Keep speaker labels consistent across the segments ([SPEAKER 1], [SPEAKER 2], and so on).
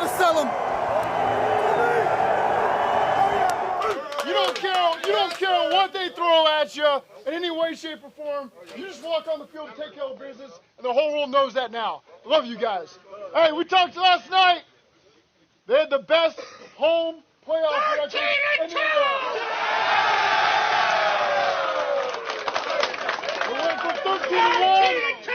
[SPEAKER 1] gotta sell them.
[SPEAKER 2] You don't care what they throw at you in any way, shape, or form. You just walk on the field and take care of business, and the whole world knows that now. Love you guys. Hey, we talked last night. They had the best home playoff record in the world. We went from 13-1 to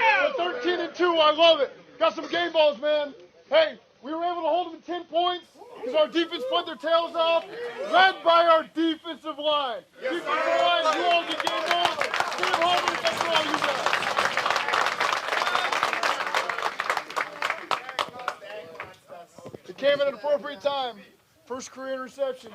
[SPEAKER 2] 13-2. I love it. Got some game balls, man. Hey, we were able to hold them 10 points because our defense played their tails off, led by our defensive line. Defensive line, you all get game balls. Get it home, that's all you got. It came at an appropriate time. First career interception.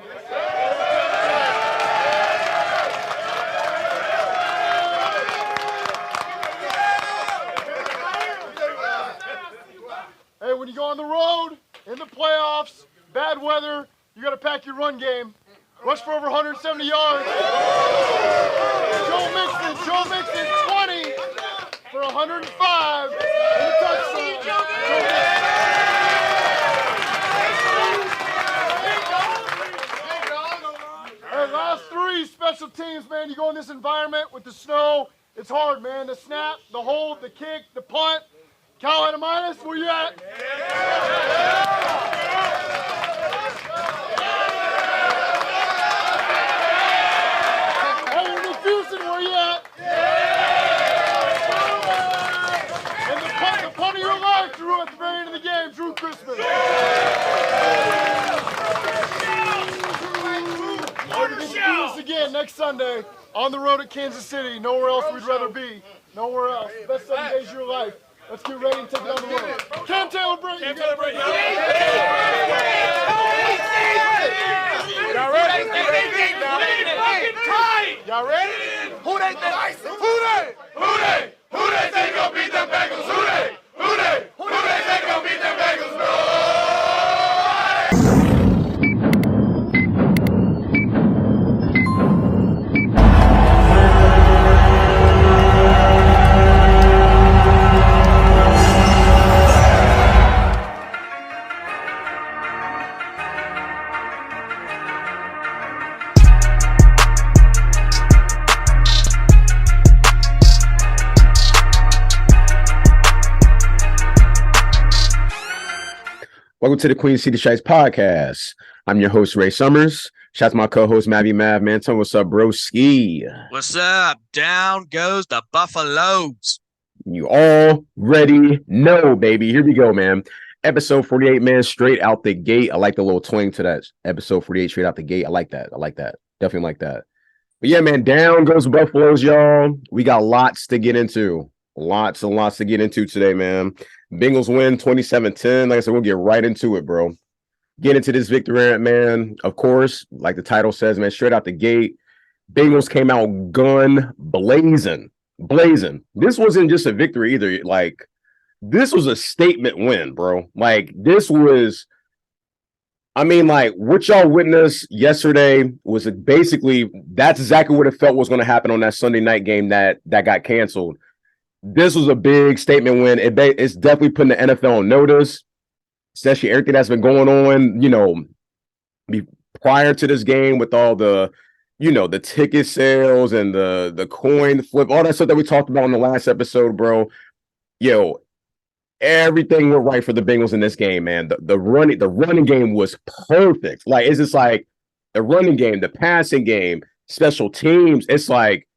[SPEAKER 2] Hey, when you go on the road, in the playoffs, bad weather, you got to pack your run game. Rush for over 170 yards. Joe Mixon, 20 for 105 and a touchdown. Hey, last three special teams, man. You go in this environment with the snow, it's hard, man. The snap, the hold, the kick, the punt. Cal Minus, where you at? Hey, Houston, where you at? And the punt of your life, Drew, at the very end of the game, Drew Christmas. We're going to do this again next Sunday on the road at Kansas City. Nowhere else we'd rather be. Nowhere else. Best 7 days of your life. Let's get ready and take it on the road. Cam Taylor Brayton.
[SPEAKER 3] Y'all ready? Y'all ready? Who they think gonna beat them Bengals? Who they think gonna beat them Bengals? No!
[SPEAKER 4] Welcome to the Queen City Shites podcast. I'm your host, Ray Summers. Shout out to my co-host, Maverick man. Tell me what's up, bro? Ski.
[SPEAKER 5] What's up? Down goes the Buffaloes.
[SPEAKER 4] You already know, baby. Here we go, man. Episode 48, man, straight out the gate. I like the little twang to that. Episode 48, straight out the gate. I like that. Definitely like that. But yeah, man, down goes the Buffaloes, y'all. We got lots to get into. Lots and lots to get into today, man. Bengals win 27-10. Like I said, we'll get right into it, bro. Get into this victory, man. Of course, like the title says, man, straight out the gate. Bengals came out gun blazing. This wasn't just a victory either. Like, this was a statement win, bro. Like, this was, I mean, like, what y'all witnessed yesterday was basically, that's exactly what it felt was going to happen on that Sunday night game that got canceled. This was a big statement win. It's definitely putting the NFL on notice, especially everything that's been going on, you know, prior to this game with all the, you know, the ticket sales and the coin flip, all that stuff that we talked about in the last episode, bro. Yo, everything went right for the Bengals in this game, man. The running game was perfect. Like, it's just like the running game, the passing game, special teams. It's like,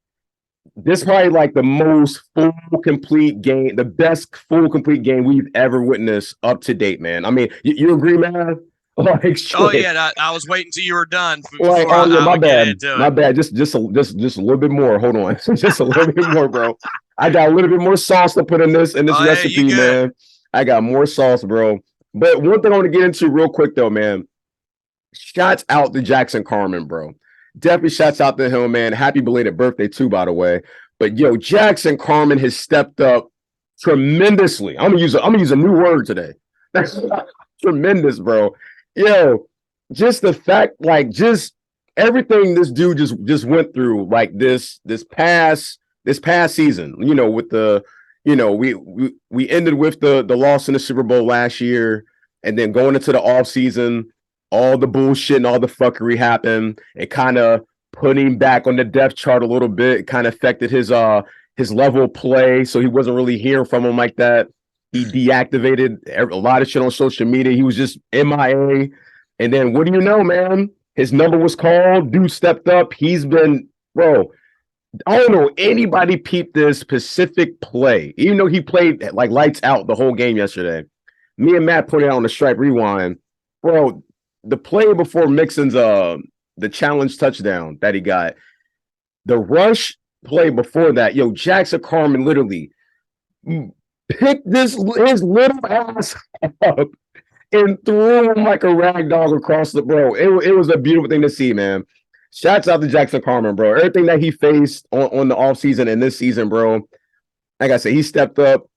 [SPEAKER 4] this is probably like the most full, complete game, the best full, complete game we've ever witnessed up to date, man. I mean, you agree, man? Like,
[SPEAKER 5] oh yeah, I was waiting till you were done.
[SPEAKER 4] Like, oh yeah, my bad. Just a little bit more. Hold on, just a little bit more, bro. I got a little bit more sauce to put in this recipe, man. I got more sauce, bro. But one thing I want to get into real quick, though, man. Shouts out to Jackson Carman, bro. Definitely shouts out to him, man. Happy belated birthday, too, by the way. But, yo, Jackson Carman has stepped up tremendously. I'm gonna use a new word today. That's tremendous, bro. Yo, just the fact, like, just everything this dude just went through, like this past season, you know, with the, you know, we ended with the loss in the Super Bowl last year. And then going into the offseason, all the bullshit and all the fuckery happened. It kind of put him back on the depth chart a little bit. It kind of affected his level of play. So he wasn't really hearing from him like that. He deactivated a lot of shit on social media. He was just MIA. And then what do you know, man? His number was called. Dude stepped up. He's been, bro, I don't know anybody peeped this specific play. Even though he played like lights out the whole game yesterday. Me and Matt pointed out on the Stripe Rewind, bro, the play before Mixon's the challenge touchdown that he got, the rush play before that, Jackson Carman literally picked his little ass up and threw him like a rag dog across the bro. It was a beautiful thing to see, man. Shouts out to Jackson Carman, bro. Everything that he faced on the offseason and this season, bro. Like I said, he stepped up.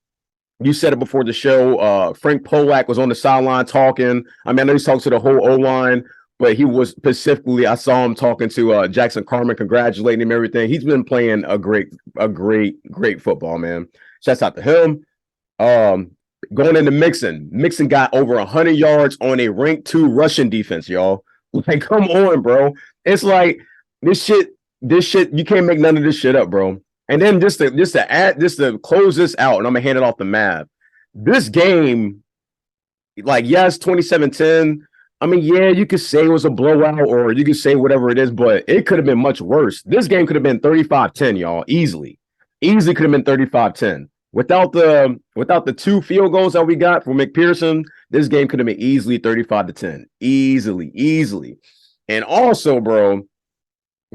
[SPEAKER 4] You said it before the show. Frank Polak was on the sideline talking. I mean, I know he's talking to the whole O-line, but he was specifically, I saw him talking to Jackson Carman, congratulating him, everything. He's been playing a great football, man. Shouts out to him. Going into Mixon. Mixon got over 100 yards on a ranked 2 Russian defense, y'all. Like, come on, bro. It's like this shit, you can't make none of this shit up, bro. And then just to close this out, and I'm gonna hand it off to Mav. This game, like, yes, 27-10. I mean, yeah, you could say it was a blowout, or you could say whatever it is, but it could have been much worse. This game could have been 35-10, y'all. Easily could have been 35-10. Without the 2 field goals that we got from McPherson, this game could have been easily 35-10. Easily. And also, bro,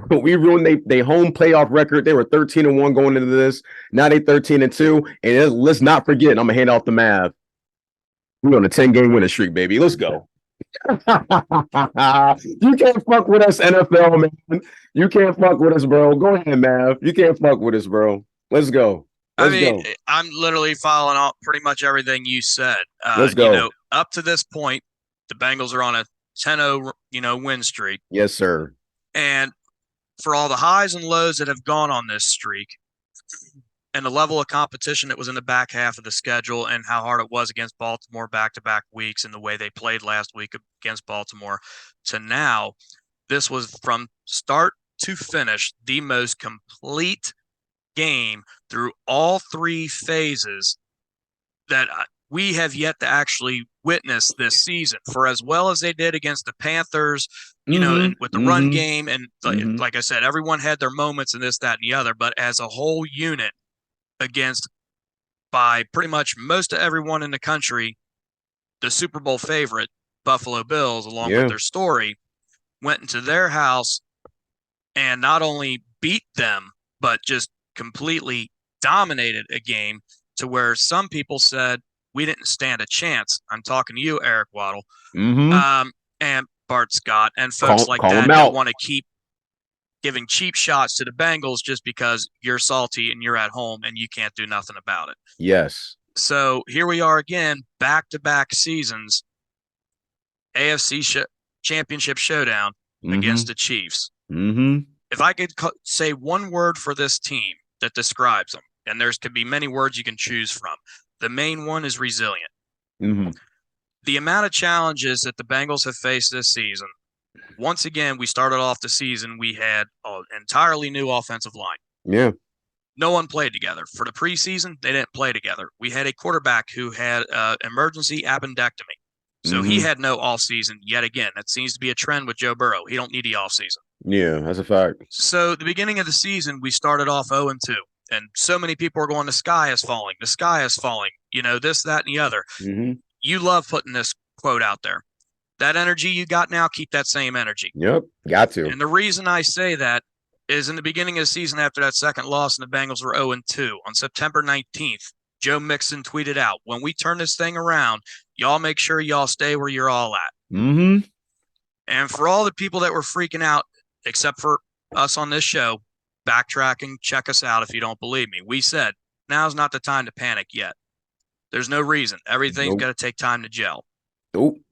[SPEAKER 4] we ruined their home playoff record. They were 13-1 going into this. Now they 13-2. And let's not forget, I'm gonna hand off the Mav. We're on a 10-game winning streak, baby. Let's go. You can't fuck with us, NFL, man. You can't fuck with us, bro. Go ahead, Mav. You can't fuck with us, bro. Let's go.
[SPEAKER 5] I'm literally following up pretty much everything you said.
[SPEAKER 4] Let's go.
[SPEAKER 5] Up to this point, the Bengals are on a 10-0, win streak.
[SPEAKER 4] Yes, sir.
[SPEAKER 5] And for all the highs and lows that have gone on this streak and the level of competition that was in the back half of the schedule and how hard it was against Baltimore back-to-back weeks and the way they played last week against Baltimore to now, this was from start to finish the most complete game through all 3 phases that we have yet to actually witness this season. For as well as they did against the Panthers, and with the run game, and like I said, everyone had their moments in this, that, and the other, but as a whole unit against, by pretty much most of everyone in the country, the Super Bowl favorite, Buffalo Bills, along with their story, went into their house and not only beat them, but just completely dominated a game to where some people said we didn't stand a chance. I'm talking to you, Eric Waddle, and Bart Scott, and folks like that want to keep giving cheap shots to the Bengals just because you're salty and you're at home and you can't do nothing about it.
[SPEAKER 4] Yes.
[SPEAKER 5] So here we are again, back-to-back seasons, AFC Championship showdown against the Chiefs. If I could say one word for this team that describes them, and there could be many words you can choose from, the main one is resilient. The amount of challenges that the Bengals have faced this season, once again, we started off the season, we had an entirely new offensive line.
[SPEAKER 4] Yeah.
[SPEAKER 5] No one played together. For the preseason, they didn't play together. We had a quarterback who had emergency appendectomy. So he had no offseason yet again. That seems to be a trend with Joe Burrow. He don't need the offseason.
[SPEAKER 4] Yeah, that's a fact.
[SPEAKER 5] So the beginning of the season, we started off 0-2. And so many people are going, the sky is falling. The sky is falling. This, that, and the other. You love putting this quote out there. That energy you got now, keep that same energy.
[SPEAKER 4] Yep, got to.
[SPEAKER 5] And the reason I say that is in the beginning of the season after that second loss and the Bengals were 0-2, on September 19th, Joe Mixon tweeted out, when we turn this thing around, y'all make sure y'all stay where you're all at. And for all the people that were freaking out, except for us on this show, backtracking, check us out if you don't believe me. We said, now's not the time to panic yet. There's no reason. Everything's got to take time to gel.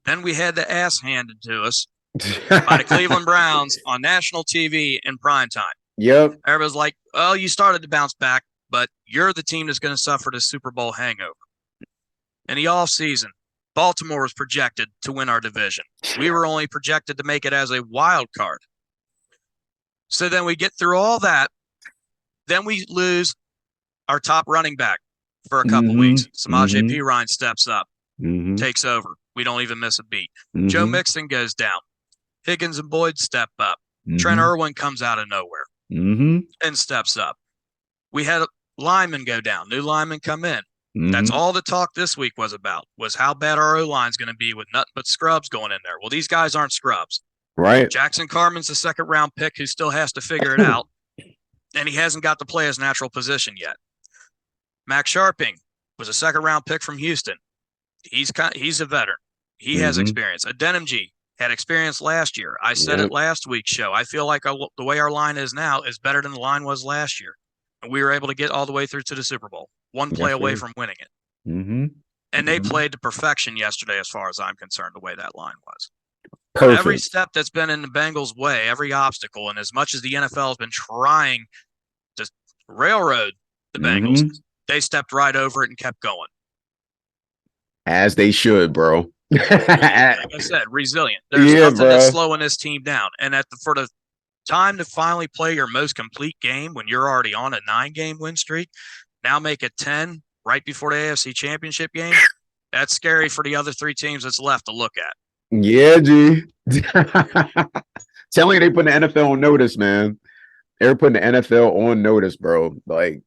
[SPEAKER 5] Then we had the ass handed to us by the Cleveland Browns on national TV in prime time.
[SPEAKER 4] Yep.
[SPEAKER 5] Everybody's like, well, you started to bounce back, but you're the team that's going to suffer the Super Bowl hangover. In the offseason, Baltimore was projected to win our division. We were only projected to make it as a wild card. So then we get through all that. Then we lose our top running back for a couple weeks. Samaje Perine steps up, takes over. We don't even miss a beat. Joe Mixon goes down. Higgins and Boyd step up. Trent Irwin comes out of nowhere and steps up. We had linemen go down. New linemen come in. That's all the talk this week was about, was how bad our O-line's going to be with nothing but scrubs going in there. Well, these guys aren't scrubs.
[SPEAKER 4] Right.
[SPEAKER 5] Jackson Carman's a second-round pick who still has to figure it out, and he hasn't got to play his natural position yet. Max Sharping was a second-round pick from Houston. He's a veteran. He has experience. Adeniji had experience last year. I said it last week's show. I feel like the way our line is now is better than the line was last year. And we were able to get all the way through to the Super Bowl, one play away from winning it. And they played to perfection yesterday as far as I'm concerned, the way that line was.
[SPEAKER 4] Perfect.
[SPEAKER 5] Every step that's been in the Bengals' way, every obstacle, and as much as the NFL has been trying to railroad the Bengals, they stepped right over it and kept going.
[SPEAKER 4] As they should, bro.
[SPEAKER 5] Like I said, resilient. There's nothing that's slowing this team down. And for the time to finally play your most complete game when you're already on a 9-game win streak, now make it 10 right before the AFC Championship game, that's scary for the other 3 teams that's left to look at.
[SPEAKER 4] Yeah, G. Telling you, they put the NFL on notice, man. They're putting the NFL on notice, bro. Like,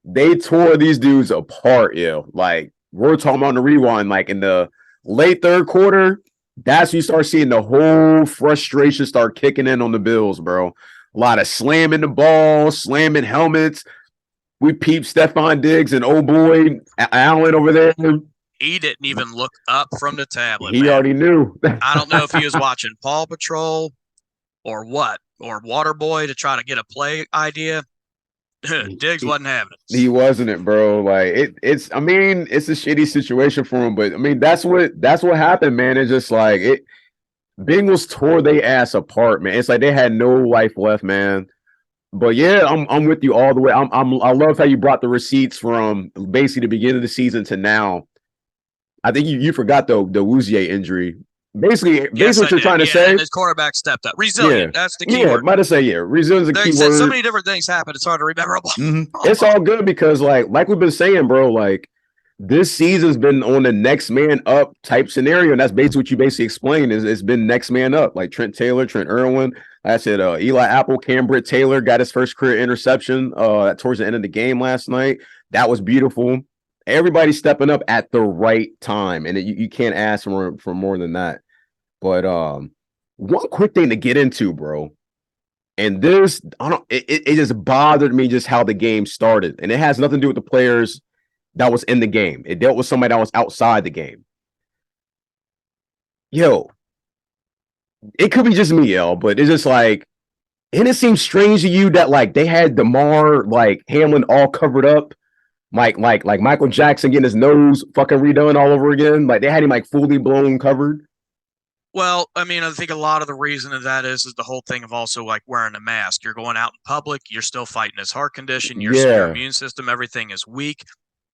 [SPEAKER 4] they tore these dudes apart, yo. Like, we're talking about the rewind, like in the late third quarter, that's when you start seeing the whole frustration start kicking in on the Bills, bro. A lot of slamming the ball, slamming helmets. We peeped Stephon Diggs and old boy Allen over there.
[SPEAKER 5] He didn't even look up from the tablet.
[SPEAKER 4] He already knew.
[SPEAKER 5] I don't know if he was watching Paw Patrol or what, or Waterboy to try to get a play idea. Diggs wasn't having it.
[SPEAKER 4] He wasn't it, bro. Like it's a shitty situation for him, but I mean that's what happened, man. It's just like Bengals tore their ass apart, man. It's like they had no life left, man. But yeah, I'm with you all the way. I love how you brought the receipts from basically the beginning of the season to now. I think you forgot the Wouzier injury. Basically what you're trying to say.
[SPEAKER 5] His quarterback stepped up. Resilient. That's the key word.
[SPEAKER 4] Might have said resilient is a key word.
[SPEAKER 5] So many different things happen. It's hard to remember.
[SPEAKER 4] It's all good because like we've been saying, bro, like this season's been on the next man up type scenario. And that's basically what you basically explained is it's been next man up. Like Trent Irwin. Like I said, Eli Apple, Cam Britt-Taylor got his first career interception towards the end of the game last night. That was beautiful. Everybody's stepping up at the right time. And you can't ask for more than that. But one quick thing to get into, bro, and this, it just bothered me just how the game started. And it has nothing to do with the players that was in the game. It dealt with somebody that was outside the game. Yo, it could be just me, but it's just like, and it seems strange to you that like they had DeMar, like Hamlin all covered up. Like Michael Jackson getting his nose fucking redone all over again. Like they had him like fully blown covered.
[SPEAKER 5] Well, I mean, I think a lot of the reason of that is the whole thing of also like wearing a mask. You're going out in public. You're still fighting his heart condition. Your immune system, everything is weak.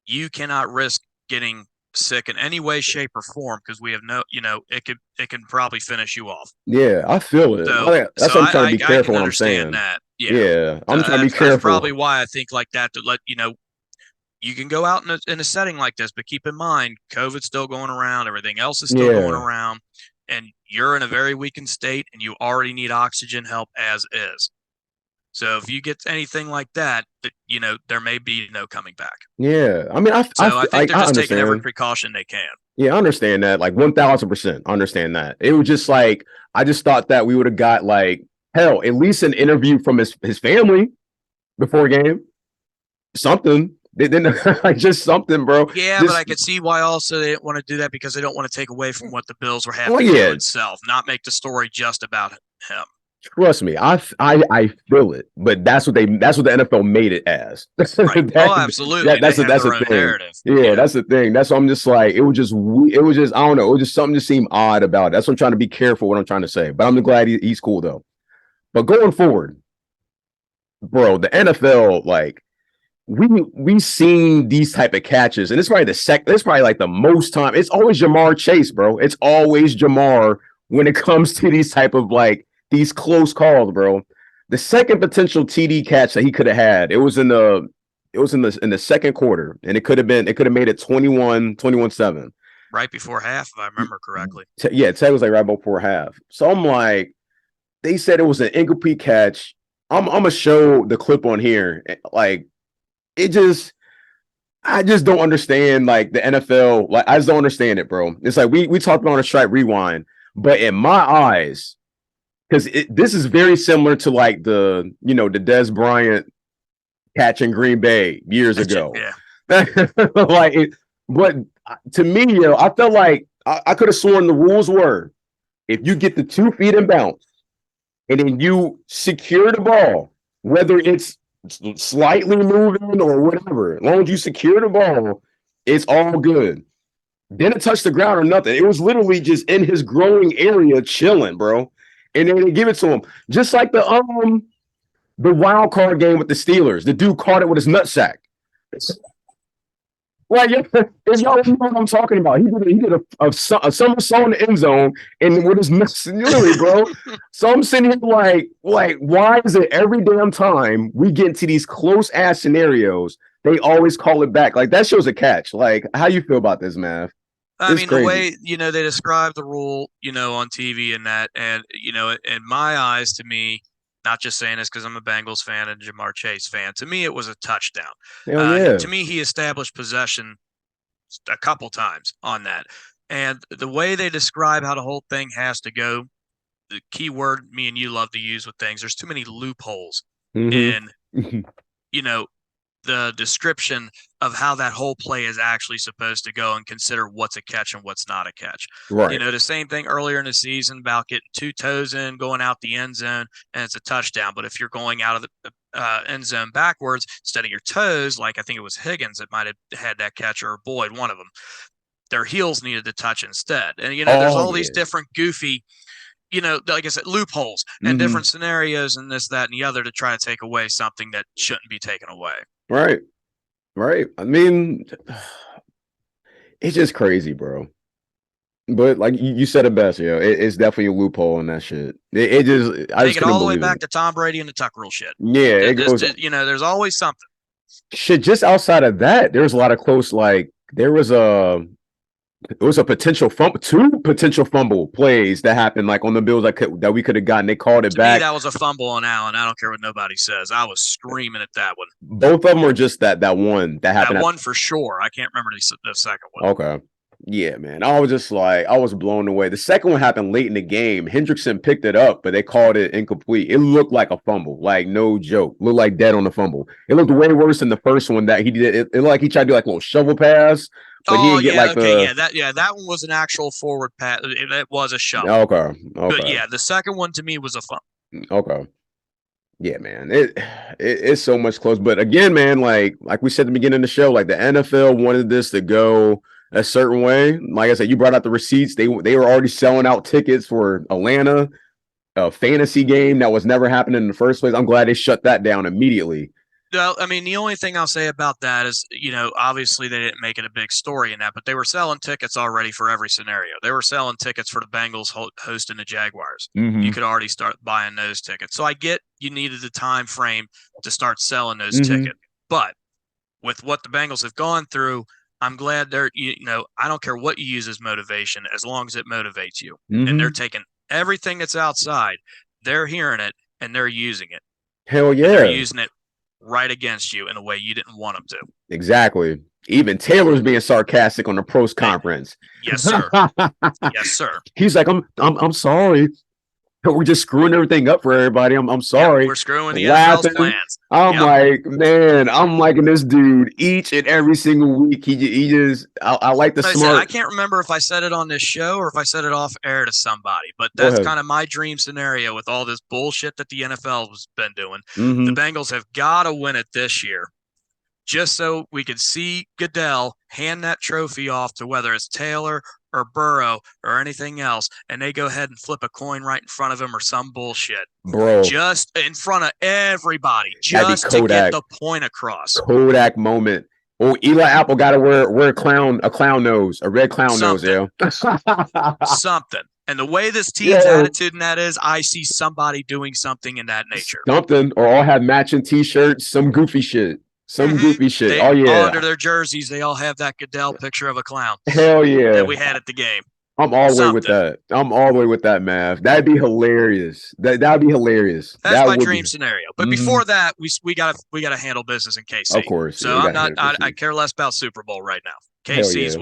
[SPEAKER 5] You cannot risk getting sick in any way, shape, or form because we have it can probably finish you off.
[SPEAKER 4] Yeah, I feel it. That's what I'm trying to be careful when I'm saying
[SPEAKER 5] that.
[SPEAKER 4] Yeah, I'm trying to be careful.
[SPEAKER 5] That's probably why I think like that to let you can go out in a setting like this, but keep in mind, COVID's still going around. Everything else is still going around. And you're in a very weakened state and you already need oxygen help as is. So if you get anything like that, there may be no coming back.
[SPEAKER 4] Yeah. I mean, I think
[SPEAKER 5] they're just taking every precaution they can.
[SPEAKER 4] Yeah, I understand that. Like 1000%. I understand that. It was just like, I just thought that we would have got like, hell, at least an interview from his family before a game. Something. They didn't like just something, bro.
[SPEAKER 5] Yeah, but I could see why also they didn't want to do that because they don't want to take away from what the Bills were having to do itself, not make the story just about him.
[SPEAKER 4] Trust me, I feel it, but that's what the NFL made it as.
[SPEAKER 5] Right. Absolutely.
[SPEAKER 4] That's the thing. Narrative. Yeah, that's the thing. That's what I'm just like. It was just I don't know. It was just something that seemed odd about it. That's what I'm trying to be careful what I'm trying to say. But I'm glad he's cool though. But going forward, bro, the NFL like. we seen these type of catches, and it's probably it's probably like the most time. It's always Jamar Chase, bro. It's always Jamar when it comes to these type of like these close calls, bro. The second potential TD catch that he could have had, it was in the second quarter, and it could have made it 21-7.
[SPEAKER 5] Right before half, if I remember correctly.
[SPEAKER 4] Ted was like right before half. So I'm like, they said it was an incomplete catch. I'm gonna show the clip on here. Like, I just don't understand like the NFL. Like, I just don't understand it, bro. It's like we talked about on a Stripe Rewind, but in my eyes, because this is very similar to like the Dez Bryant catch in Green Bay years ago.
[SPEAKER 5] Yeah.
[SPEAKER 4] But to me, I felt like I could have sworn the rules were if you get the 2 feet in bounce and then you secure the ball, whether it's slightly moving or whatever, as long as you secure the ball, it's all good. Didn't touch the ground or nothing. It was literally just in his growing area chilling, bro. And then they give it to him. Just like the wild card game with the Steelers. The dude caught it with his nutsack. Like, if y'all know what I'm talking about, he did a somersault in the end zone and with his literally, bro. So I'm sitting here like, why is it every damn time we get into these close ass scenarios, they always call it back? Like, that shows a catch. Like, how you feel about this, man?
[SPEAKER 5] I mean, crazy. The way they describe the rule, on TV and that, and in my eyes, to me. Not just saying this because I'm a Bengals fan and Jamar Chase fan. To me, it was a touchdown. To me, he established possession a couple times on that. And the way they describe how the whole thing has to go, the key word me and you love to use with things, there's too many loopholes in, the description of how that whole play is actually supposed to go and consider what's a catch and what's not a catch.
[SPEAKER 4] Right.
[SPEAKER 5] The same thing earlier in the season about getting 2 toes in, going out the end zone, and it's a touchdown. But if you're going out of the end zone backwards instead of your toes, like I think it was Higgins that might have had that catch, or Boyd, one of them, their heels needed to touch instead. And, there's all these different goofy like I said, loopholes and different scenarios and this, that, and the other to try to take away something that shouldn't be taken away.
[SPEAKER 4] Right. I mean, it's just crazy, bro. But like you said it best, it's definitely a loophole in that shit. I
[SPEAKER 5] take it all the way back to Tom Brady and the tuck rule shit.
[SPEAKER 4] Yeah, it goes.
[SPEAKER 5] There's always something.
[SPEAKER 4] Shit, just outside of that, there's a lot of close. Like there was a potential fumble, 2 potential fumble plays that happened like on the Bills that we could have gotten. They called it back.
[SPEAKER 5] Me, that was a fumble on Allen. I don't care what nobody says. I was screaming at that one.
[SPEAKER 4] Both of them were just that one that happened.
[SPEAKER 5] That one for sure. I can't remember the second one.
[SPEAKER 4] Okay. Yeah, man. I was just like, I was blown away. The second one happened late in the game. Hendrickson picked it up, but they called it incomplete. It looked like a fumble, like no joke. Looked like dead on the fumble. It looked way worse than the first one that he did. It looked like he tried to do like a little shovel pass. But he didn't get that one was an actual forward pass. It was a shove. Okay.
[SPEAKER 5] But yeah, the second one to me was a fumble.
[SPEAKER 4] Okay. Yeah, man. It's so much close. But again, man, like we said at the beginning of the show, like the NFL wanted this to go a certain way. Like I said, you brought out the receipts. They were already selling out tickets for Atlanta, a fantasy game that was never happening in the first place. I'm glad they shut that down immediately.
[SPEAKER 5] Well, I mean, the only thing I'll say about that is, obviously they didn't make it a big story in that, but they were selling tickets already for every scenario. They were selling tickets for the Bengals hosting the Jaguars. You could already start buying those tickets. So I get you needed the time frame to start selling those tickets. But with what the Bengals have gone through, I'm glad they're, I don't care what you use as motivation as long as it motivates you. And they're taking everything that's outside, they're hearing it, and they're using it.
[SPEAKER 4] Hell yeah.
[SPEAKER 5] And they're using it right against you in a way you didn't want them to.
[SPEAKER 4] Exactly. Even Taylor's being sarcastic on the pros conference.
[SPEAKER 5] Yes, sir. Yes, sir.
[SPEAKER 4] He's like, I'm sorry. We're just screwing everything up for everybody. I'm sorry.
[SPEAKER 5] We're screwing the NFL's plans.
[SPEAKER 4] I'm like, man, I'm liking this dude each and every single week. He just, I like the smart.
[SPEAKER 5] I can't remember if I said it on this show or if I said it off air to somebody, but that's kind of my dream scenario with all this bullshit that the NFL has been doing. The Bengals have got to win it this year, just so we could see Goodell hand that trophy off to whether it's Taylor or Burrow or anything else, and they go ahead and flip a coin right in front of him or some bullshit.
[SPEAKER 4] Bro.
[SPEAKER 5] Just in front of everybody, just to get the point across.
[SPEAKER 4] Kodak moment. Oh, Eli Apple got to wear a clown nose, a red clown nose, yo.
[SPEAKER 5] Something. And the way this team's attitude in that is, I see somebody doing something in that nature.
[SPEAKER 4] Something, or all have matching T-shirts, some goofy shit.
[SPEAKER 5] They, all under their jerseys, they all have that Goodell picture of a clown.
[SPEAKER 4] Hell yeah.
[SPEAKER 5] That we had at the game.
[SPEAKER 4] I'm all the way with that. I'm all the way with that, Mav. That'd be hilarious. That'd be hilarious.
[SPEAKER 5] That's my dream scenario. But before that, we gotta handle business in KC.
[SPEAKER 4] Of course.
[SPEAKER 5] So I care less about Super Bowl right now. KC is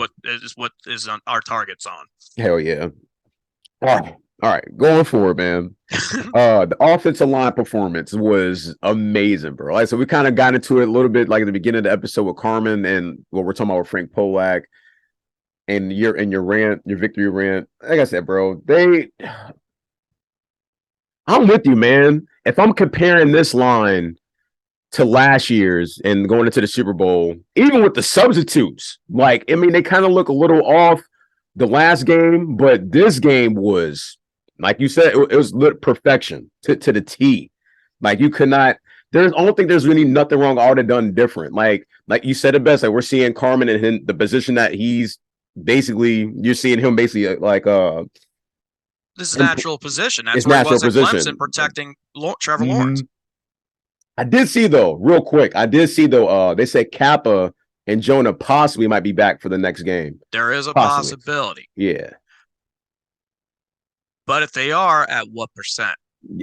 [SPEAKER 5] what is on our targets on.
[SPEAKER 4] Hell yeah. All right. Going forward, man. The offensive line performance was amazing, bro. Like, so we kind of got into it a little bit like at the beginning of the episode with Carmen and what we're talking about with Frank Polak and your victory rant. Like I said, bro, I'm with you, man. If I'm comparing this line to last year's and going into the Super Bowl, even with the substitutes, like, I mean, they kind of look a little off the last game, but this game was, like you said, it was perfection to the T. Like, you could not. I don't think there's really nothing wrong. All they done different. Like you said it best. Like, we're seeing Carmen in him, the position that he's basically. You're seeing him basically like
[SPEAKER 5] this is natural position. That's where he was at Clemson protecting Trevor Lawrence.
[SPEAKER 4] I did see though, real quick. They said Kappa and Jonah possibly might be back for the next game.
[SPEAKER 5] There is a possibility.
[SPEAKER 4] Yeah.
[SPEAKER 5] But if they are, at what percent?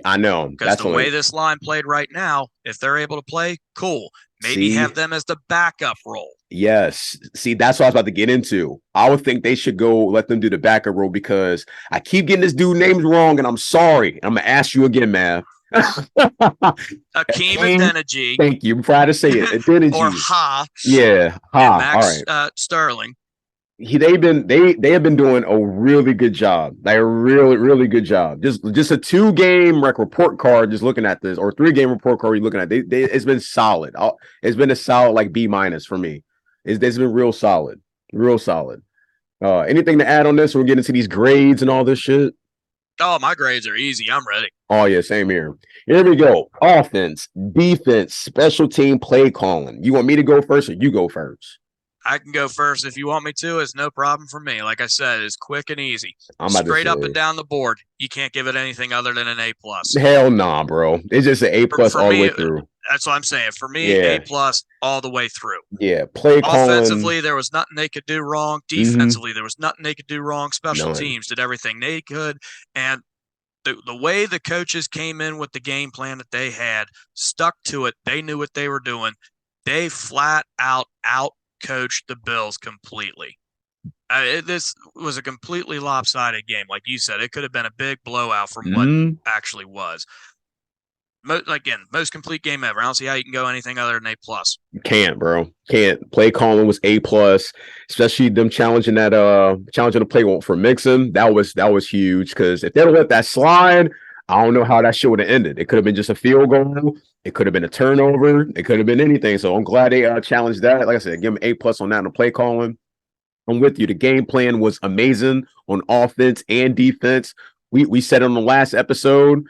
[SPEAKER 4] I know.
[SPEAKER 5] Because the way this line played right now, if they're able to play, cool. Maybe have them as the backup role.
[SPEAKER 4] Yes. See, that's what I was about to get into. I would think they should go let them do the backup role because I keep getting this dude names wrong, and I'm sorry. I'm going to ask you again, man.
[SPEAKER 5] Akeem Adeniji.
[SPEAKER 4] Thank you. I'm trying to say it. Adeniji.
[SPEAKER 5] Or Ha.
[SPEAKER 4] Yeah. Ha.
[SPEAKER 5] Max,
[SPEAKER 4] all right.
[SPEAKER 5] Sterling.
[SPEAKER 4] They have been doing a really good job. Like a really good job. Just a 2-game report card. Just looking at this, or 3-game report card. You're looking at. It's been solid. It's been a solid like B- for me. It's been real solid. Anything to add on this? We're getting into these grades and all this shit.
[SPEAKER 5] Oh, my grades are easy. I'm ready.
[SPEAKER 4] Oh, yeah, same here. Here we go. Offense, defense, special team, play calling. You want me to go first or you go first?
[SPEAKER 5] I can go first if you want me to. It's no problem for me. Like I said, it's quick and easy. Straight up and down the board. You can't give it anything other than an A+.
[SPEAKER 4] Hell nah, bro. It's just an A+ all the way through.
[SPEAKER 5] That's what I'm saying. For me, A+ all the way through.
[SPEAKER 4] Yeah, play calling.
[SPEAKER 5] Offensively, there was nothing they could do wrong. Defensively, there was nothing they could do wrong. Special teams did everything they could. And the way the coaches came in with the game plan that they had, stuck to it. They knew what they were doing. They flat out coached the Bills completely. This was a completely lopsided game. Like you said, it could have been a big blowout from what actually was. Most complete game ever. I don't see how you can go anything other than A+.
[SPEAKER 4] You can't, bro. Can't. Play calling was A+, especially them challenging the play for Mixon. That was huge because if they'd have let that slide, I don't know how that shit would have ended. It could have been just a field goal. It could have been a turnover. It could have been anything. So I'm glad they challenged that. Like I said, give them A+ on that and the play calling. I'm with you. The game plan was amazing on offense and defense. We said on the last episode,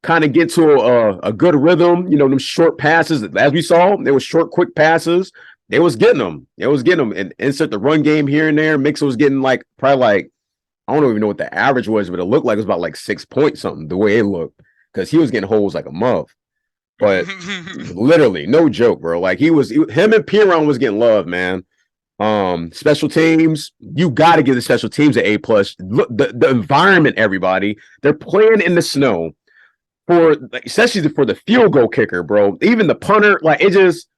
[SPEAKER 4] kind of get to a good rhythm. Them short passes. As we saw, there was short, quick passes. They was getting them. And insert the run game here and there. Mixon was getting probably I don't even know what the average was, but it looked like it was about 6 points something the way it looked because he was getting holes like a muff. But literally, no joke, bro. Him and Piron was getting love, man. Special teams, you got to give the special teams an A+. Look, the environment, everybody, they're playing in the snow especially for the field goal kicker, bro. Even the punter, it just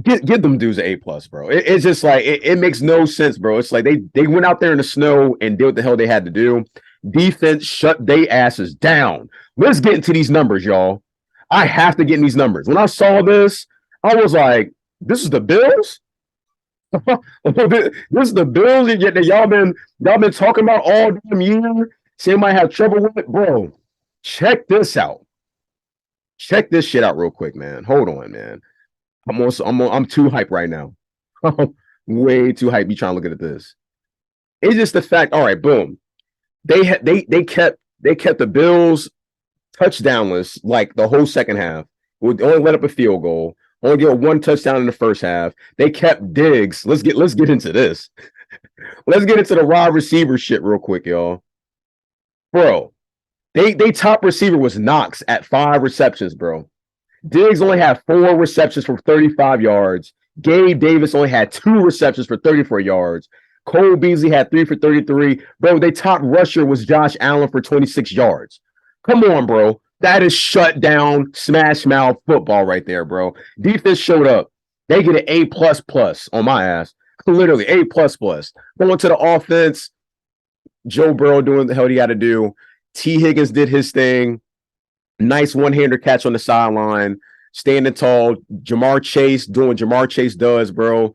[SPEAKER 4] give them dudes an A+, bro. It's just it makes no sense, bro. It's like they went out there in the snow and did what the hell they had to do. Defense shut they asses down. Let's get into these numbers, y'all. I have to get in these numbers. When I saw this, I was like, this is the Bills? This is the Bills that y'all been talking about all damn year. Saying might have trouble with it, bro. Check this out. Check this shit out real quick, man. Hold on, man. I'm too hype right now. Way too hype. You trying to look at this? It's just the fact. All right, boom. They kept the Bills touchdownless like the whole second half. Would only let up a field goal. Only get one touchdown in the first half. They kept Diggs. Let's get into this. Let's get into the wide receiver shit real quick, y'all. Bro, they top receiver was Knox at 5 receptions, bro. Diggs only had 4 receptions for 35 yards. Gabe Davis only had 2 receptions for 34 yards. Cole Beasley had 3 for 33. Bro, their top rusher was Josh Allen for 26 yards. Come on, bro. That is shut down, smash mouth football right there, bro. Defense showed up. They get an A++ on my ass. Literally A++. Going to the offense, Joe Burrow doing the hell he got to do. T. Higgins did his thing. Nice one-hander catch on the sideline. Standing tall. Jamar Chase doing what Jamar Chase does, bro.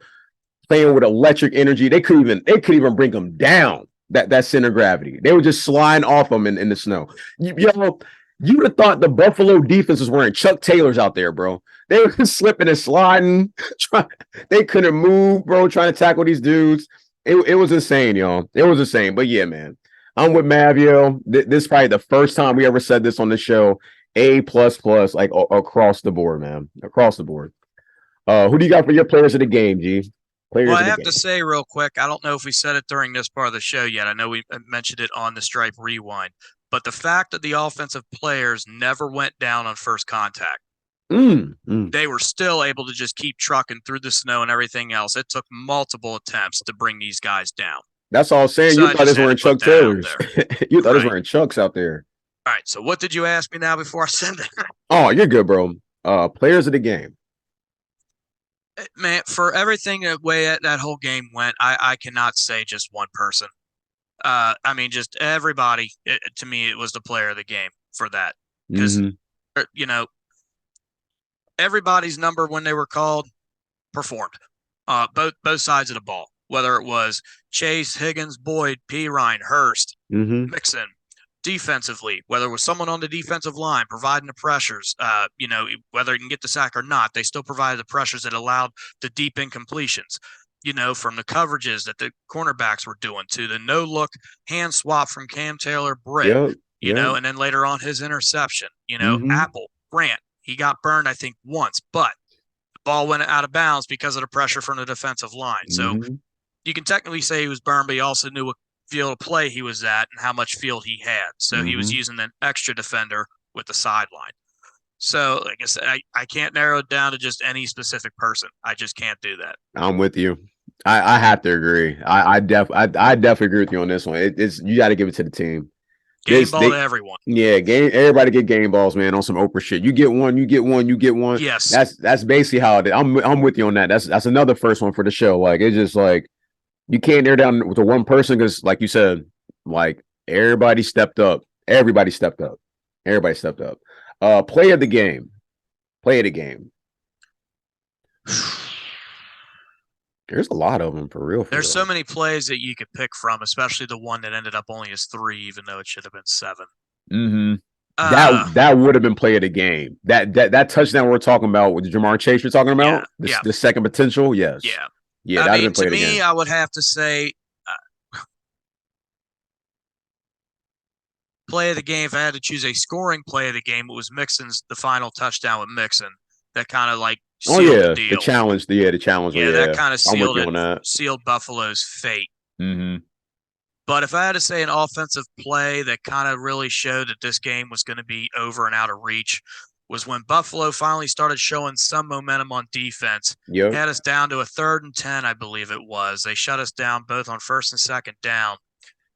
[SPEAKER 4] Playing with electric energy. They could even bring him down. That center of gravity. They were just sliding off them in the snow. You would have thought the Buffalo defense was wearing Chuck Taylors out there, bro. They were slipping and sliding. They couldn't move, bro, trying to tackle these dudes. It was insane, y'all. It was insane. But yeah, man. I'm with Mavio. This is probably the first time we ever said this on the show. A++, like across the board, man. Across the board. Who do you got for your players of the game, G?
[SPEAKER 5] Well, I have to say real quick, I don't know if we said it during this part of the show yet. I know we mentioned it on the Stripe Rewind. But the fact that the offensive players never went down on first contact, they were still able to just keep trucking through the snow and everything else. It took multiple attempts to bring these guys down.
[SPEAKER 4] That's all I'm saying. You thought they were wearing Chuck Taylors. You thought they were wearing Chucks out there.
[SPEAKER 5] All right. So what did you ask me now before I send it?
[SPEAKER 4] Oh, you're good, bro. Players of the game.
[SPEAKER 5] Man, for everything the way that whole game went, I cannot say just one person. I mean, just everybody. To me, it was the player of the game for that because everybody's number when they were called performed. Both sides of the ball, whether it was Chase, Higgins, Boyd, Pirine, Hurst, Mixon. Defensively, whether it was someone on the defensive line providing the pressures, whether you can get the sack or not, they still provided the pressures that allowed the deep incompletions. From the coverages that the cornerbacks were doing to the no-look hand swap from Cam Taylor-Britt, and then later on his interception. Apple, Grant, he got burned, I think, once, but the ball went out of bounds because of the pressure from the defensive line. So you can technically say he was burned, but he also knew what field of play he was at and how much field he had. So he was using an extra defender with the sideline. So, like I said, I can't narrow it down to just any specific person. I just can't do that.
[SPEAKER 4] I'm with you. I have to agree. I definitely agree with you on this one. It's you got to give it to the team.
[SPEAKER 5] Game ball to everyone.
[SPEAKER 4] Yeah, everybody get game balls, man, on some Oprah shit. You get one, you get one, you get one.
[SPEAKER 5] Yes.
[SPEAKER 4] That's basically how it is. I'm with you on that. That's another first one for the show. Like, it's just like you can't narrow down to one person because, like you said, like everybody stepped up. Everybody stepped up. Everybody stepped up. Play of the game. Play of the game. There's a lot of them for real.
[SPEAKER 5] There's so many plays that you could pick from, especially the one that ended up only as 3, even though it should have been 7.
[SPEAKER 4] That would have been play of the game. That touchdown we're talking about with Jamar Chase, you're talking about the second potential. Yes.
[SPEAKER 5] Yeah. I mean, to me, I would have to say play of the game. If I had to choose a scoring play of the game, it was Mixon's the final touchdown with Mixon. That kind of like sealed the deal.
[SPEAKER 4] The challenge. The challenge.
[SPEAKER 5] Yeah, that kind of sealed Buffalo's fate. But if I had to say an offensive play that kind of really showed that this game was going to be over and out of reach was when Buffalo finally started showing some momentum on defense. Had us down to a 3rd and 10, I believe it was. They shut us down both on 1st and 2nd down.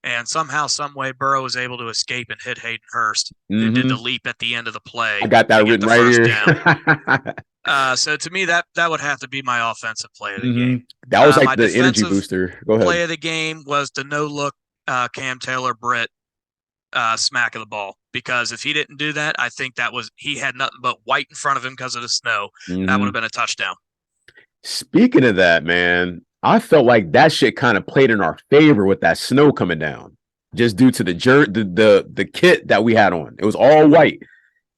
[SPEAKER 5] And somehow, some way, Burrow was able to escape and hit Hayden Hurst. Who did the leap at the end of the play.
[SPEAKER 4] I got that written right
[SPEAKER 5] here. So to me, that would have to be my offensive play of the game.
[SPEAKER 4] That was like the energy booster. Go ahead.
[SPEAKER 5] Play of the game was the no-look Cam Taylor-Britt smack of the ball. Because if he didn't do that, I think he had nothing but white in front of him because of the snow. That would have been a touchdown.
[SPEAKER 4] Speaking of that, man, I felt like that shit kind of played in our favor with that snow coming down, just due to the kit that we had on. It was all white.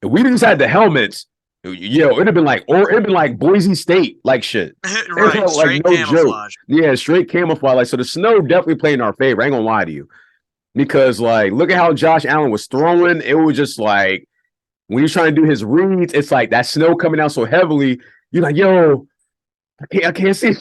[SPEAKER 4] If we just had the helmets, Yo, it'd have been like Boise State, like shit.
[SPEAKER 5] Right,
[SPEAKER 4] Like
[SPEAKER 5] straight
[SPEAKER 4] no joke.
[SPEAKER 5] camouflage.
[SPEAKER 4] Yeah, straight camouflage. Like, so the snow definitely played in our favor. I ain't gonna lie to you. Because like, look at how Josh Allen was throwing. It was just like when you're trying to do his reads, it's like that snow coming out so heavily. You're like, yo, I can't see.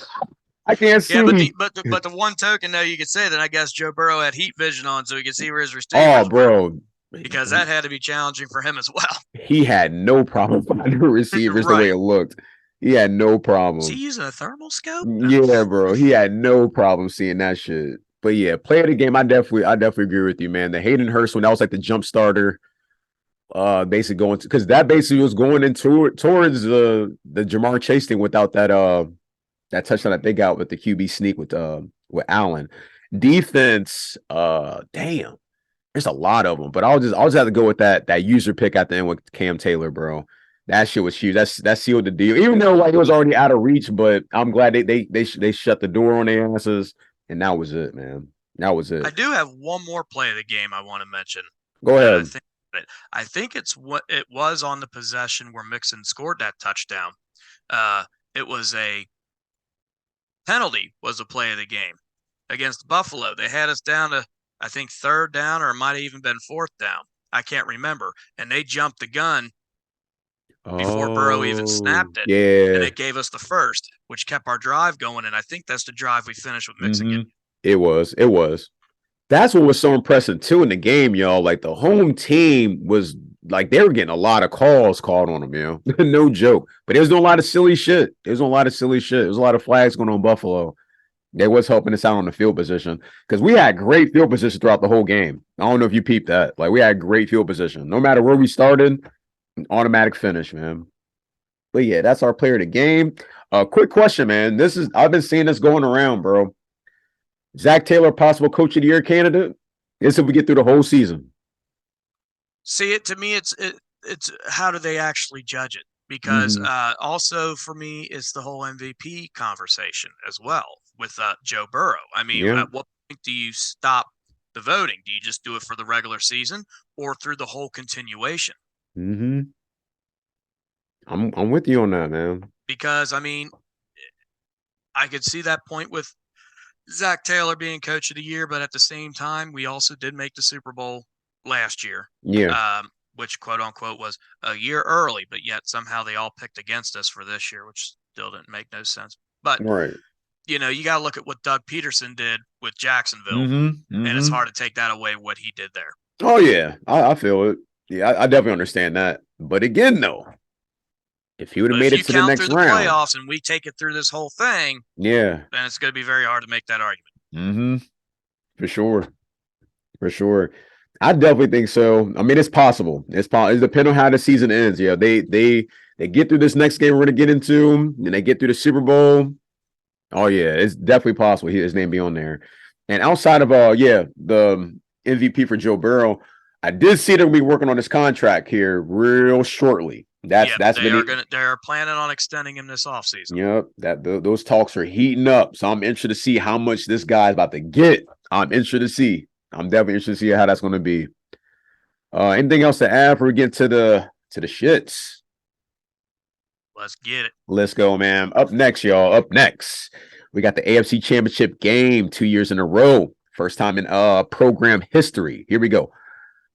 [SPEAKER 4] I can't see.
[SPEAKER 5] Yeah, but the one token though, you could say that I guess Joe Burrow had heat vision on, so he could see where his receivers
[SPEAKER 4] Oh, bro.
[SPEAKER 5] because that had to be challenging for him as well.
[SPEAKER 4] He had no problem finding receivers the way it looked. He had no problem.
[SPEAKER 5] Is he using a thermal scope?
[SPEAKER 4] Yeah, bro. He had no problem seeing that shit. But yeah, play of the game. I definitely agree with you, man. The Hayden Hurst one, that was like the jump starter. Basically going to, because that basically was going into towards the Jamar Chase thing without that touchdown that they got with the QB sneak with Allen. Defense, damn, there's a lot of them, but I'll just have to go with that user pick at the end with Cam Taylor, bro. That shit was huge. That sealed the deal. Even though like it was already out of reach, but I'm glad they shut the door on their asses, and that was it, man. That was it.
[SPEAKER 5] I do have one more play of the game I want to mention.
[SPEAKER 4] Go ahead.
[SPEAKER 5] I think it's what it was on the possession where Mixon scored that touchdown. It was a penalty was the play of the game against Buffalo. They had us down to, I think, 3rd down, or it might have even been 4th down. I can't remember. And they jumped the gun before Burrow even snapped it.
[SPEAKER 4] Yeah.
[SPEAKER 5] And it gave us the first, which kept our drive going. And I think that's the drive we finished with Mixon.
[SPEAKER 4] It was. That's what was so impressive too in the game, y'all. Like the home team was like they were getting a lot of calls called on them, you know. No joke. But they was doing a lot of silly shit. There was a lot of flags going on Buffalo. They was helping us out on the field position because we had great field position throughout the whole game. I don't know if you peeped that. Like we had great field position. No matter where we started, automatic finish, man. But yeah, that's our player of the game. Quick question, man. I've been seeing this going around, bro. Zach Taylor, possible coach of the year candidate? Guess if we get through the whole season.
[SPEAKER 5] See, to me, it's how do they actually judge it? Because also for me, it's the whole MVP conversation as well with Joe Burrow. I mean, at what point do you stop the voting? Do you just do it for the regular season or through the whole continuation?
[SPEAKER 4] I'm with you on that, man.
[SPEAKER 5] Because, I mean, I could see that point with Zach Taylor being coach of the year, but at the same time, we also did make the Super Bowl last year.
[SPEAKER 4] Yeah.
[SPEAKER 5] Which quote unquote was a year early, but yet somehow they all picked against us for this year, which still didn't make no sense. But
[SPEAKER 4] right.
[SPEAKER 5] You know, you got to look at what Doug Peterson did with Jacksonville, and it's hard to take that away what he did there.
[SPEAKER 4] Oh yeah, I feel it. Yeah, I definitely understand that. But again, though, if he would have made it to the next round,
[SPEAKER 5] playoffs, and we take it through this whole thing, then it's going to be very hard to make that argument.
[SPEAKER 4] For sure. I definitely think so. I mean, it's possible. It depends on how the season ends. Yeah, they get through this next game we're going to get into, and they get through the Super Bowl. Oh yeah, it's definitely possible his name be on there. And outside of the MVP for Joe Burrow, I did see they'll be working on his contract here real shortly. They are planning on extending him this offseason. Yep, those talks are heating up. So I'm interested to see how much this guy's about to get. I'm interested to see. I'm definitely interested to see how that's going to be. Anything else to add before we get to the shits?
[SPEAKER 5] Let's get it.
[SPEAKER 4] Let's go, man. Up next, y'all. Up next, we got the AFC Championship game 2 years in a row. First time in program history. Here we go.